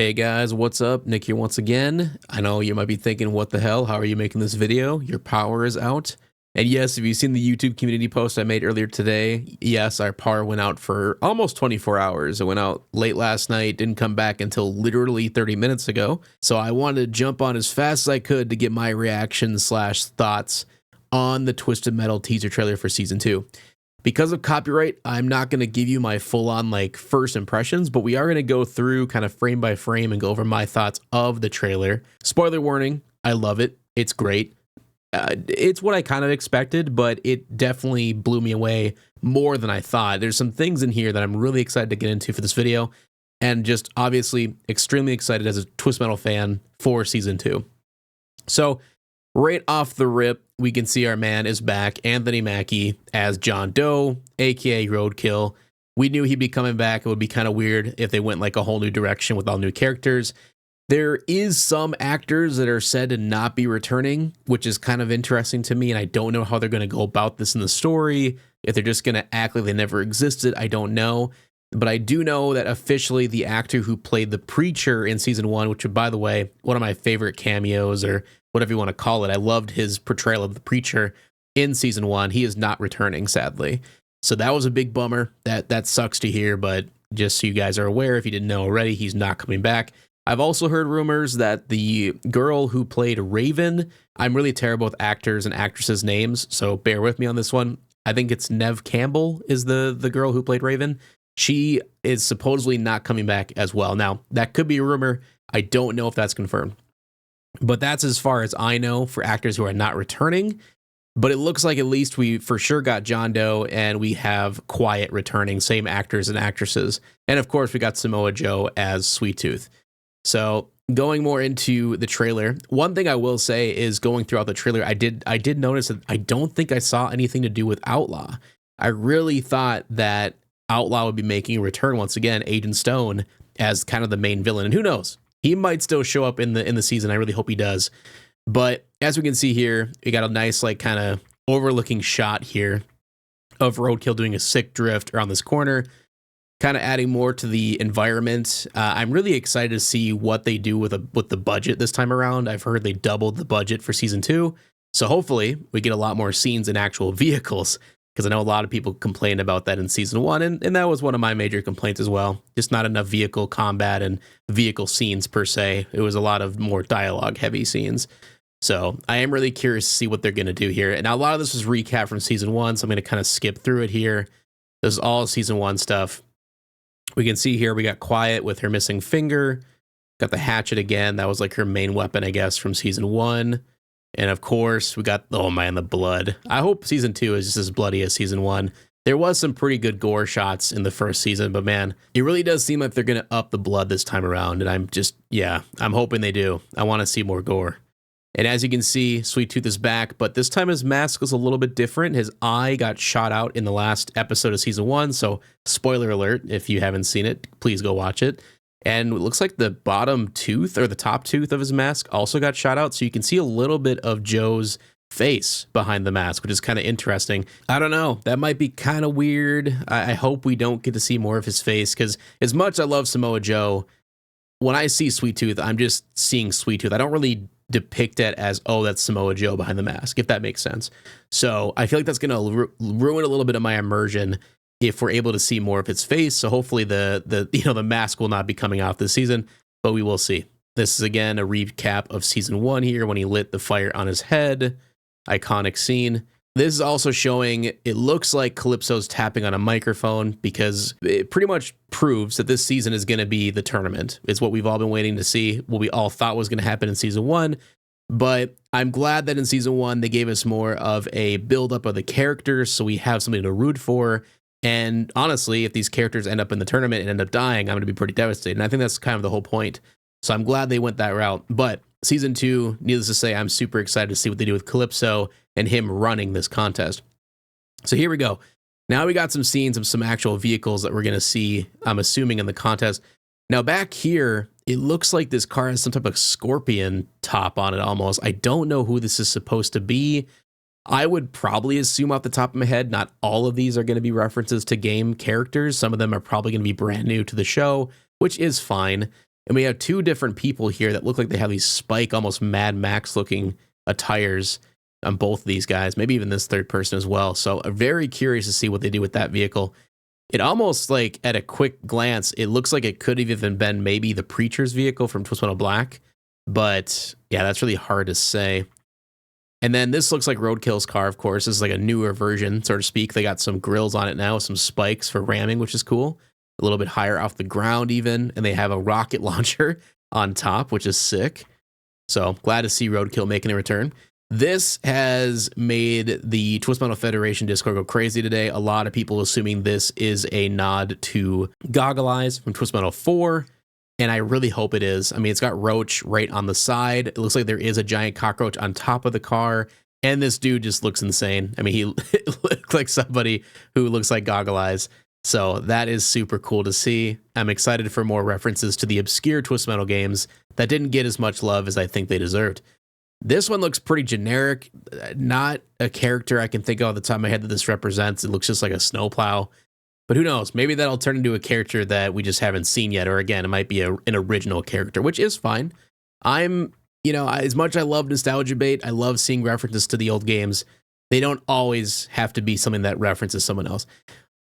Hey guys, what's up? Nick here once again. I know you might be thinking, what the hell? How are you making this video? Your power is out. And yes, if you've seen the YouTube community post I made earlier today, yes, our power went out for almost 24 hours. It went out late last night, didn't come back until literally 30 minutes ago. So I wanted to jump on as fast as I could to get my reactions slash thoughts on the Twisted Metal teaser trailer for Season 2. Because of copyright, I'm not going to give you my full-on first impressions, but we are going to go through kind of frame by frame and go over my thoughts of the trailer. Spoiler warning, I love it. It's great. It's what I kind of expected, but it definitely blew me away more than I thought. There's some things in here that I'm really excited to get into for this video, and just obviously extremely excited as a Twist Metal fan for Season 2. So, right off the rip, we can see our man is back, Anthony Mackie, as John Doe, aka Roadkill. We knew he'd be coming back. It would be kind of weird if they went a whole new direction with all new characters. There is some actors that are said to not be returning, which is kind of interesting to me, and I don't know how they're going to go about this in the story. If they're just going to act like they never existed, I don't know. But I do know that officially the actor who played the Preacher in Season 1, which, by the way, one of my favorite cameos, or whatever you want to call it. I loved his portrayal of the Preacher in Season 1. He is not returning, sadly. So that was a big bummer. That sucks to hear, but just so you guys are aware, if you didn't know already, he's not coming back. I've also heard rumors that the girl who played Raven, I'm really terrible with actors and actresses' names, so bear with me on this one. I think it's Neve Campbell is the girl who played Raven. She is supposedly not coming back as well. Now, that could be a rumor. I don't know if that's confirmed. But that's as far as I know for actors who are not returning. But it looks like at least we for sure got John Doe, and we have Quiet returning, same actors and actresses. And of course, we got Samoa Joe as Sweet Tooth. So going more into the trailer, one thing I will say is going throughout the trailer, I did notice that I don't think I saw anything to do with Outlaw. I really thought that Outlaw would be making a return once again, Agent Stone, as kind of the main villain. And who knows? He might still show up in the season. I really hope he does. But as we can see here, we got a nice kind of overlooking shot here of Roadkill doing a sick drift around this corner, kind of adding more to the environment. I'm really excited to see what they do with the budget this time around. I've heard they doubled the budget for Season 2. So hopefully we get a lot more scenes in actual vehicles, because I know a lot of people complained about that in Season 1, and that was one of my major complaints as well. Just not enough vehicle combat and vehicle scenes per se. It was a lot of more dialogue-heavy scenes. So I am really curious to see what they're going to do here. And now a lot of this is recap from Season 1, so I'm going to kind of skip through it here. This is all Season 1 stuff. We can see here we got Quiet with her missing finger. Got the hatchet again. That was her main weapon, I guess, from Season 1. And of course, we got, oh man, the blood. I hope Season 2 is just as bloody as Season 1. There was some pretty good gore shots in the first season, but man, it really does seem like they're going to up the blood this time around. And I'm hoping they do. I want to see more gore. And as you can see, Sweet Tooth is back, but this time his mask was a little bit different. His eye got shot out in the last episode of Season 1, so spoiler alert, if you haven't seen it, please go watch it. And it looks like the bottom tooth, or the top tooth of his mask, also got shot out. So you can see a little bit of Joe's face behind the mask, which is kind of interesting. I don't know. That might be kind of weird. I hope we don't get to see more of his face, because as much as I love Samoa Joe, when I see Sweet Tooth, I'm just seeing Sweet Tooth. I don't really depict it as, oh, that's Samoa Joe behind the mask, if that makes sense. So I feel like that's going to ruin a little bit of my immersion if we're able to see more of his face. So hopefully the mask will not be coming off this season, but we will see. This is again a recap of Season 1 here when he lit the fire on his head. Iconic scene. This is also showing, it looks like Calypso's tapping on a microphone, because it pretty much proves that this season is going to be the tournament. It's what we've all been waiting to see, what we all thought was going to happen in Season 1. But I'm glad that in Season 1 they gave us more of a build-up of the characters, so we have something to root for. And honestly, if these characters end up in the tournament and end up dying, I'm going to be pretty devastated. And I think that's kind of the whole point. So I'm glad they went that route. But Season 2, needless to say, I'm super excited to see what they do with Calypso and him running this contest. So here we go. Now we got some scenes of some actual vehicles that we're going to see, I'm assuming, in the contest. Now back here, it looks like this car has some type of scorpion top on it almost. I don't know who this is supposed to be. I would probably assume off the top of my head, not all of these are going to be references to game characters. Some of them are probably going to be brand new to the show, which is fine. And we have two different people here that look like they have these Spike, almost Mad Max looking attires on both of these guys, maybe even this third person as well. So I'm very curious to see what they do with that vehicle. It almost, like, at a quick glance, it looks like it could have even been maybe the Preacher's vehicle from Twist Metal Black. But yeah, that's really hard to say. And then this looks like Roadkill's car, of course. This is like a newer version, so to speak. They got some grills on it now, some spikes for ramming, which is cool. A little bit higher off the ground even. And they have a rocket launcher on top, which is sick. So glad to see Roadkill making a return. This has made the Twist Metal Federation Discord go crazy today. A lot of people assuming this is a nod to Goggle Eyes from Twist Metal 4. And I really hope it is. I mean, it's got Roach right on the side. It looks like there is a giant cockroach on top of the car. And this dude just looks insane. I mean, he looks like somebody who looks like Goggle Eyes. So that is super cool to see. I'm excited for more references to the obscure Twist Metal games that didn't get as much love as I think they deserved. This one looks pretty generic. Not a character I can think of off the top of my head that this represents. It looks just like a snowplow. But who knows? Maybe that'll turn into a character that we just haven't seen yet. Or again, it might be an original character, which is fine. As much as I love nostalgia bait, I love seeing references to the old games. They don't always have to be something that references someone else.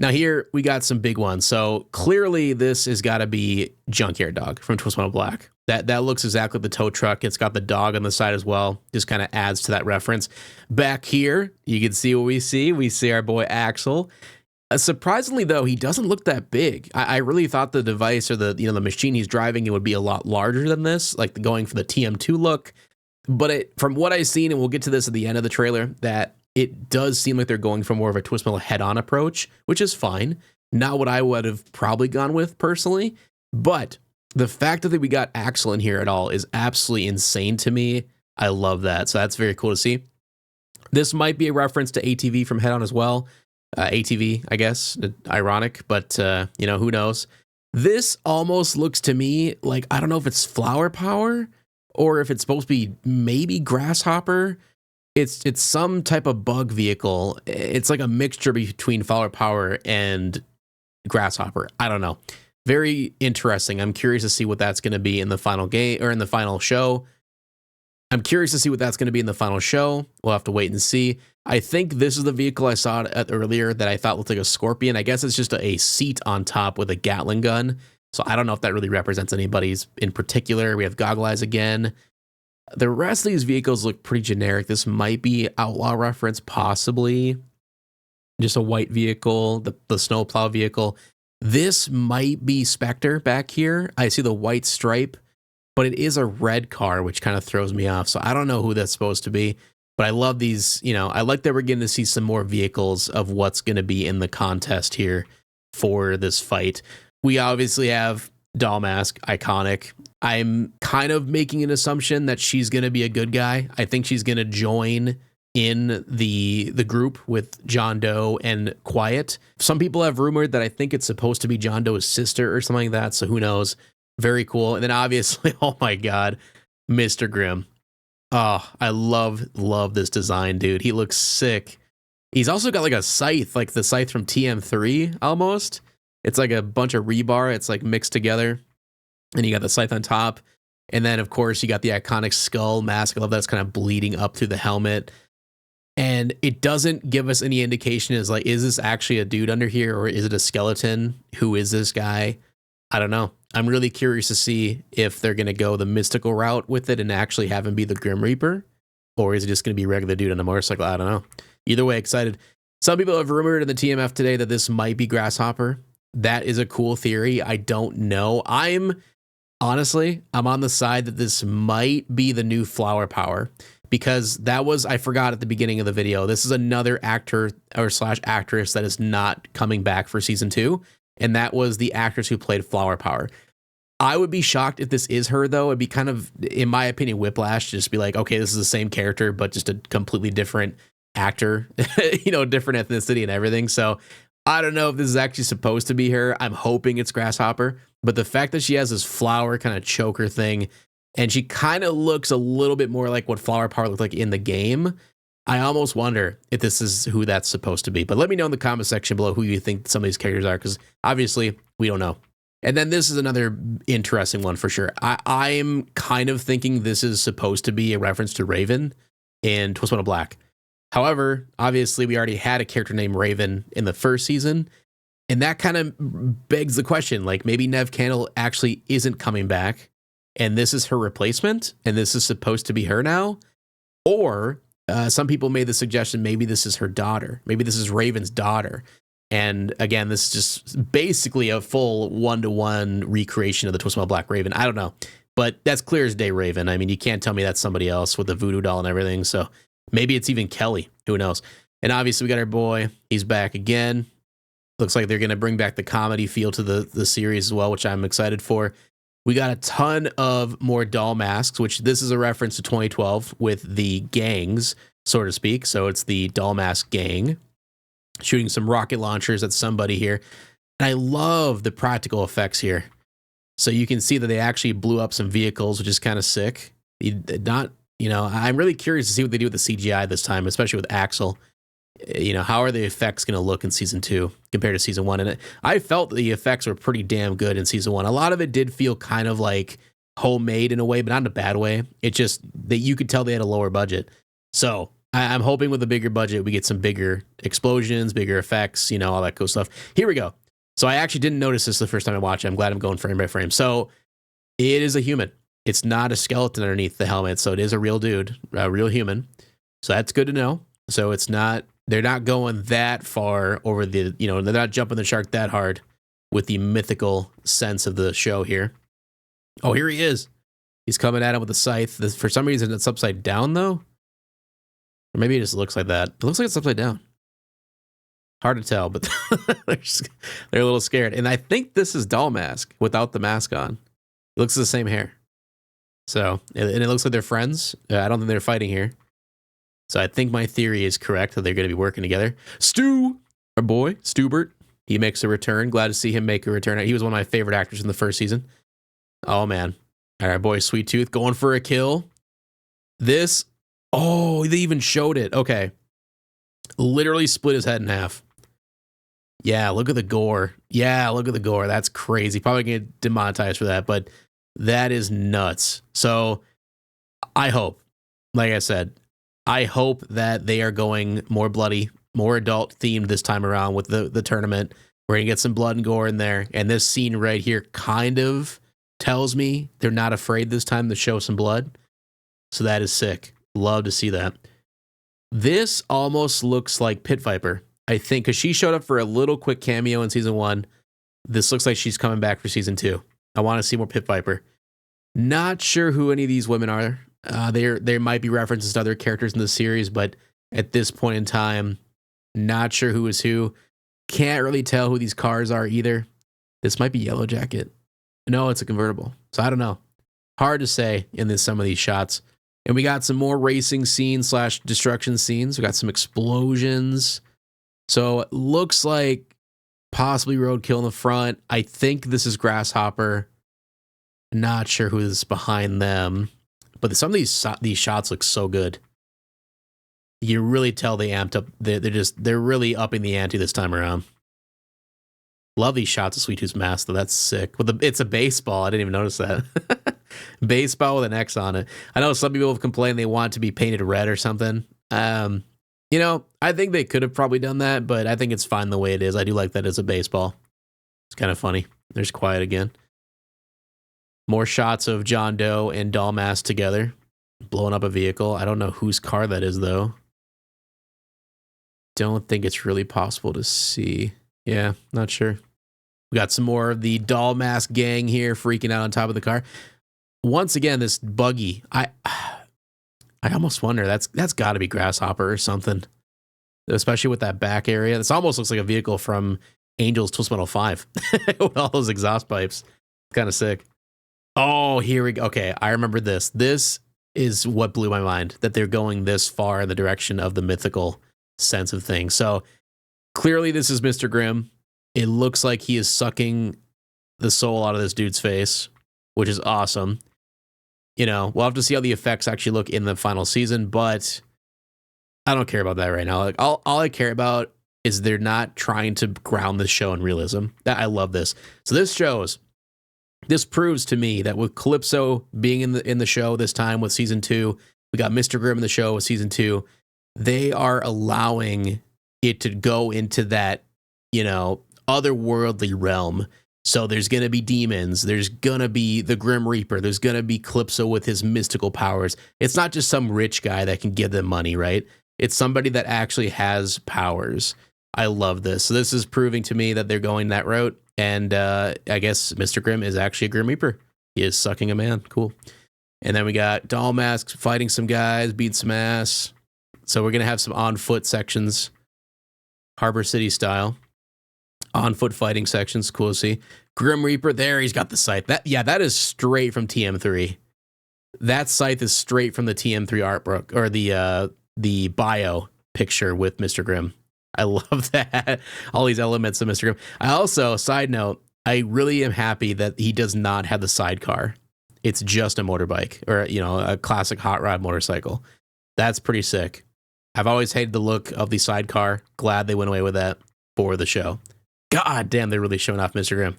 Now here, we got some big ones. So clearly this has got to be Junkyard Dog from Twist Metal Black. That looks exactly like the tow truck. It's got the dog on the side as well. Just kind of adds to that reference. Back here, you can see what we see. We see our boy Axel. Surprisingly, though, he doesn't look that big. I really thought the device or the machine he's driving, it would be a lot larger than this, like going for the TM2 look. But from what I've seen, and we'll get to this at the end of the trailer, that it does seem like they're going for more of a Twist Metal head-on approach, which is fine. Not what I would have probably gone with personally. But the fact that we got Axel in here at all is absolutely insane to me. I love that. So that's very cool to see. This might be a reference to ATV from Head On as well. ATV, I guess, ironic, but who knows? This almost looks to me like, I don't know if it's Flower Power or if it's supposed to be maybe Grasshopper. It's some type of bug vehicle. It's like a mixture between Flower Power and Grasshopper. I don't know. Very interesting. I'm curious to see what that's going to be in the final game or in the final show. We'll have to wait and see. I think this is the vehicle I saw earlier that I thought looked like a Scorpion. I guess it's just a seat on top with a Gatling gun. So I don't know if that really represents anybody's in particular. We have Goggle Eyes again. The rest of these vehicles look pretty generic. This might be Outlaw reference, possibly. Just a white vehicle, the snowplow vehicle. This might be Spectre back here. I see the white stripe, but it is a red car, which kind of throws me off. So I don't know who that's supposed to be. But I love these, I like that we're getting to see some more vehicles of what's going to be in the contest here for this fight. We obviously have Doll Mask, iconic. I'm kind of making an assumption that she's going to be a good guy. I think she's going to join in the group with John Doe and Quiet. Some people have rumored that I think it's supposed to be John Doe's sister or something like that, so who knows. Very cool. And then obviously, oh my God, Mr. Grimm. Oh, I love this design, dude. He looks sick. He's also got like a scythe, like the scythe from TM3 almost. It's like a bunch of rebar. It's like mixed together. And you got the scythe on top. And then, of course, you got the iconic skull mask. I love that's kind of bleeding up through the helmet. And it doesn't give us any indication is this actually a dude under here or is it a skeleton? Who is this guy? I don't know. I'm really curious to see if they're going to go the mystical route with it and actually have him be the Grim Reaper, or is it just going to be a regular dude on a motorcycle? I don't know. Either way, excited. Some people have rumored in the TMF today that this might be Grasshopper. That is a cool theory. I don't know. I'm on the side that this might be the new Flower Power, because I forgot at the beginning of the video, this is another actor or / actress that is not coming back for season 2. And that was the actress who played Flower Power. I would be shocked if this is her, though. It'd be kind of, in my opinion, whiplash to just be like, okay, this is the same character, but just a completely different actor, different ethnicity and everything. So I don't know if this is actually supposed to be her. I'm hoping it's Grasshopper. But the fact that she has this flower kind of choker thing, and she kind of looks a little bit more like what Flower Power looked like in the game, I almost wonder if this is who that's supposed to be. But let me know in the comment section below who you think some of these characters are, because obviously we don't know. And then this is another interesting one for sure. I'm kind of thinking this is supposed to be a reference to Raven in Twisted Metal Black. However, obviously, we already had a character named Raven in the first season, and that kind of begs the question, like maybe Nev Candle actually isn't coming back, and this is her replacement, and this is supposed to be her now? Or some people made the suggestion maybe this is her daughter. Maybe this is Raven's daughter. And again, this is just basically a full one-to-one recreation of the Twisted Metal Black Raven. I don't know, but that's clear as day Raven. I mean, you can't tell me that's somebody else with the voodoo doll and everything, so maybe it's even Kelly. Who knows? And obviously, we got our boy. He's back again. Looks like they're going to bring back the comedy feel to the series as well, which I'm excited for. We got a ton of more doll masks, which this is a reference to 2012 with the gangs, so to speak. So it's the doll mask gang shooting some rocket launchers at somebody here. And I love the practical effects here. So you can see that they actually blew up some vehicles, which is kind of sick. I'm really curious to see what they do with the CGI this time, especially with Axel. How are the effects going to look in season 2 compared to season 1? And I felt the effects were pretty damn good in season 1. A lot of it did feel kind of like homemade in a way, but not in a bad way. It just that you could tell they had a lower budget. So I'm hoping with a bigger budget, we get some bigger explosions, bigger effects, all that cool stuff. Here we go. So I actually didn't notice this the first time I watched it. I'm glad I'm going frame by frame. So it is a human. It's not a skeleton underneath the helmet. So it is a real dude, a real human. So that's good to know. So they're not going that far over they're not jumping the shark that hard with the mythical sense of the show here. Oh, here he is. He's coming at him with a scythe. For some reason, it's upside down, though. Or maybe it just looks like that. It looks like it's upside down. Hard to tell, but they're a little scared. And I think this is Doll Mask without the mask on. It looks the same hair. So, and it looks like they're friends. I don't think they're fighting here. So I think my theory is correct that they're going to be working together. Stu, our boy, Stubert, he makes a return. Glad to see him make a return. He was one of my favorite actors in the first season. Oh, man. All right, boy, Sweet Tooth going for a kill. They even showed it. Okay. Literally split his head in half. Yeah, look at the gore. That's crazy. Probably going to get demonetized for that, but that is nuts. So I hope, like I said, that they are going more bloody, more adult themed this time around with the tournament. We're going to get some blood and gore in there. And this scene right here kind of tells me they're not afraid this time to show some blood. So that is sick. Love to see that. This almost looks like Pit Viper, I think, because she showed up for a little quick cameo in season 1. This looks like she's coming back for season 2. I want to see more Pit Viper. Not sure who any of these women are. There might be references to other characters in the series, but at this point in time, not sure who is who. Can't really tell who these cars are either. This might be Yellow Jacket. No, it's a convertible. So I don't know. Hard to say in some of these shots. And we got some more racing scenes / destruction scenes. We got some explosions. So it looks like possibly Roadkill in the front. I think this is Grasshopper. Not sure who is behind them. But some of these shots look so good. You really tell they amped up. They're really upping the ante this time around. Love these shots of Sweet Tooth's mask, though. That's sick. It's a baseball. I didn't even notice that. Baseball with an X on it. I know some people have complained they want it to be painted red or something. I think they could have probably done that, but I think it's fine the way it is. I do like that as a baseball. It's kind of funny. There's Quiet again. More shots of John Doe and Doll Mask together, blowing up a vehicle. I don't know whose car that is, though. Don't think it's really possible to see. Yeah, not sure. We got some more of the Doll Mask gang here freaking out on top of the car. Once again, this buggy. I almost wonder that's got to be Grasshopper or something, especially with that back area. This almost looks like a vehicle from Angel's Twisted Metal 5 with all those exhaust pipes. Kind of sick. Oh, here we go. Okay, I remember this. This is what blew my mind, that they're going this far in the direction of the mythical sense of things. So clearly this is Mr. Grimm. It looks like he is sucking the soul out of this dude's face, which is awesome. We'll have to see how the effects actually look in the final season, but I don't care about that right now. Like all I care about is they're not trying to ground this show in realism. I love this. So this shows this proves to me that with Calypso being in the show this time with season 2, we got Mr. Grimm in the show with season 2. They are allowing it to go into that, otherworldly realm. So there's going to be demons. There's going to be the Grim Reaper. There's going to be Calypso with his mystical powers. It's not just some rich guy that can give them money, right? It's somebody that actually has powers. I love this. So this is proving to me that they're going that route. And I guess Mr. Grimm is actually a Grim Reaper. He is sucking a man. Cool. And then we got Doll Masks fighting some guys, beating some ass. So we're going to have some on-foot sections, Harbor City style. On-foot fighting sections, cool to see. Grim Reaper, there, he's got the scythe. That is straight from TM3. That scythe is straight from the TM3 art book, or the bio picture with Mr. Grimm. I love that. All these elements of Mr. Grimm. I also, side note, I really am happy that he does not have the sidecar. It's just a motorbike, or, a classic hot rod motorcycle. That's pretty sick. I've always hated the look of the sidecar. Glad they went away with that for the show. God damn, they're really showing off Mr. Grimm.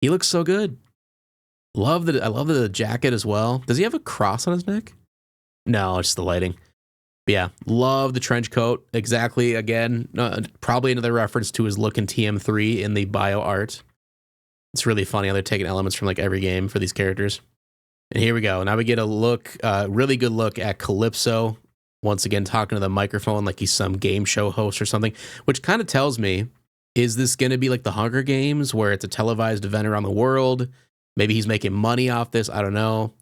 He looks so good. I love the jacket as well. Does he have a cross on his neck? No, it's just the lighting. But yeah, love the trench coat. Exactly, again, probably another reference to his look in TM3 in the bio art. It's really funny how they're taking elements from like every game for these characters. And here we go. Now we get a look, really good look at Calypso. Once again, talking to the microphone like he's some game show host or something, which kind of tells me, is this going to be like the Hunger Games where it's a televised event around the world? Maybe he's making money off this. I don't know.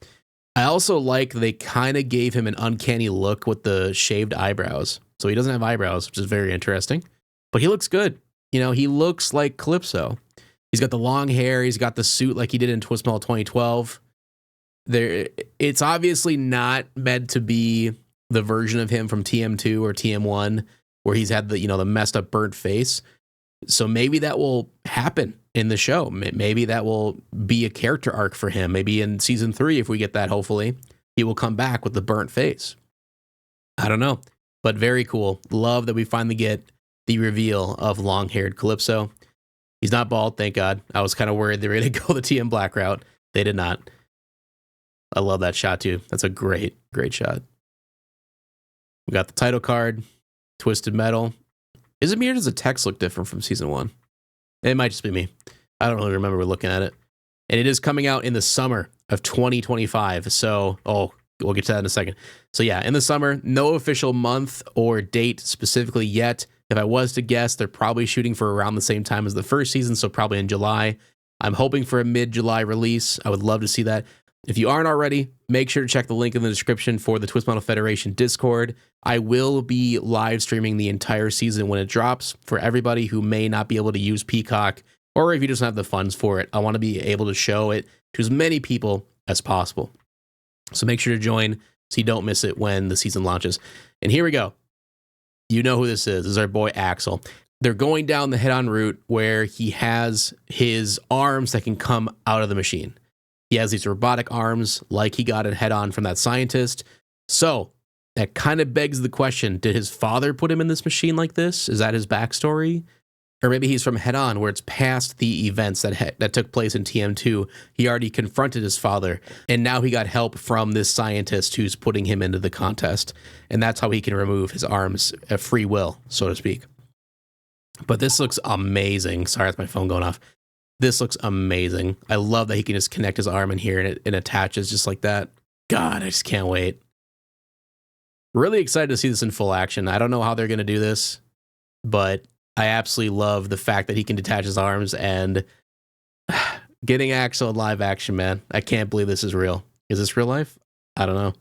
I also like they kind of gave him an uncanny look with the shaved eyebrows. So he doesn't have eyebrows, which is very interesting. But he looks good. He looks like Calypso. He's got the long hair. He's got the suit like he did in Twistball 2012. It's obviously not meant to be the version of him from TM2 or TM1 where he's had the messed up burnt face. So maybe that will happen in the show. Maybe that will be a character arc for him. Maybe in season 3, if we get that, hopefully, he will come back with the burnt face. I don't know, but very cool. Love that we finally get the reveal of long-haired Calypso. He's not bald, thank God. I was kind of worried they were going to go the TM Black route. They did not. I love that shot, too. That's a great, great shot. We got the title card, Twisted Metal. Is it me or does the text look different from season 1? It might just be me. I don't really remember looking at it. And it is coming out in the summer of 2025. So, we'll get to that in a second. So yeah, in the summer, no official month or date specifically yet. If I was to guess, they're probably shooting for around the same time as the first season, so probably in July. I'm hoping for a mid-July release. I would love to see that. If you aren't already, make sure to check the link in the description for the Twist Metal Federation Discord. I will be live streaming the entire season when it drops for everybody who may not be able to use Peacock, or if you just don't have the funds for it. I want to be able to show it to as many people as possible. So make sure to join so you don't miss it when the season launches. And here we go. You know who this is. This is our boy Axel. They're going down the head-on route where he has his arms that can come out of the machine. He has these robotic arms like he got in head-on from that scientist. So that kind of begs the question, did his father put him in this machine like this? Is that his backstory? Or maybe he's from head-on where it's past the events that took place in TM2. He already confronted his father, and now he got help from this scientist who's putting him into the contest. And that's how he can remove his arms at free will, so to speak. But this looks amazing. Sorry, that's my phone going off. This looks amazing. I love that he can just connect his arm in here and it attaches just like that. God, I just can't wait. Really excited to see this in full action. I don't know how they're going to do this, but I absolutely love the fact that he can detach his arms and getting Axel in live action, man. I can't believe this is real. Is this real life? I don't know.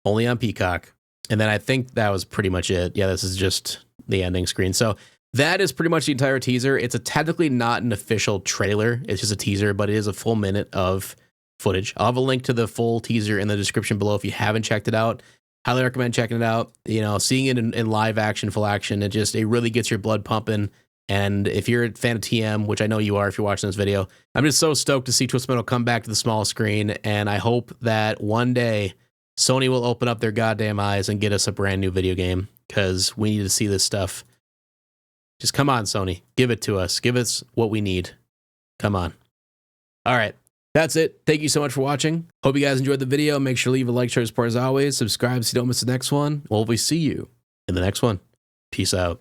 Only on Peacock. And then I think that was pretty much it. Yeah, this is just the ending screen. So that is pretty much the entire teaser. It's technically not an official trailer. It's just a teaser, but it is a full minute of footage. I'll have a link to the full teaser in the description below if you haven't checked it out. Highly recommend checking it out. Seeing it in live action, full action, it really gets your blood pumping. And if you're a fan of TM, which I know you are if you're watching this video, I'm just so stoked to see Twist Metal come back to the small screen. And I hope that one day Sony will open up their goddamn eyes and get us a brand new video game, because we need to see this stuff. Just come on, Sony. Give it to us. Give us what we need. Come on. All right. That's it. Thank you so much for watching. Hope you guys enjoyed the video. Make sure to leave a like, share, support as always. Subscribe so you don't miss the next one. We'll see you in the next one. Peace out.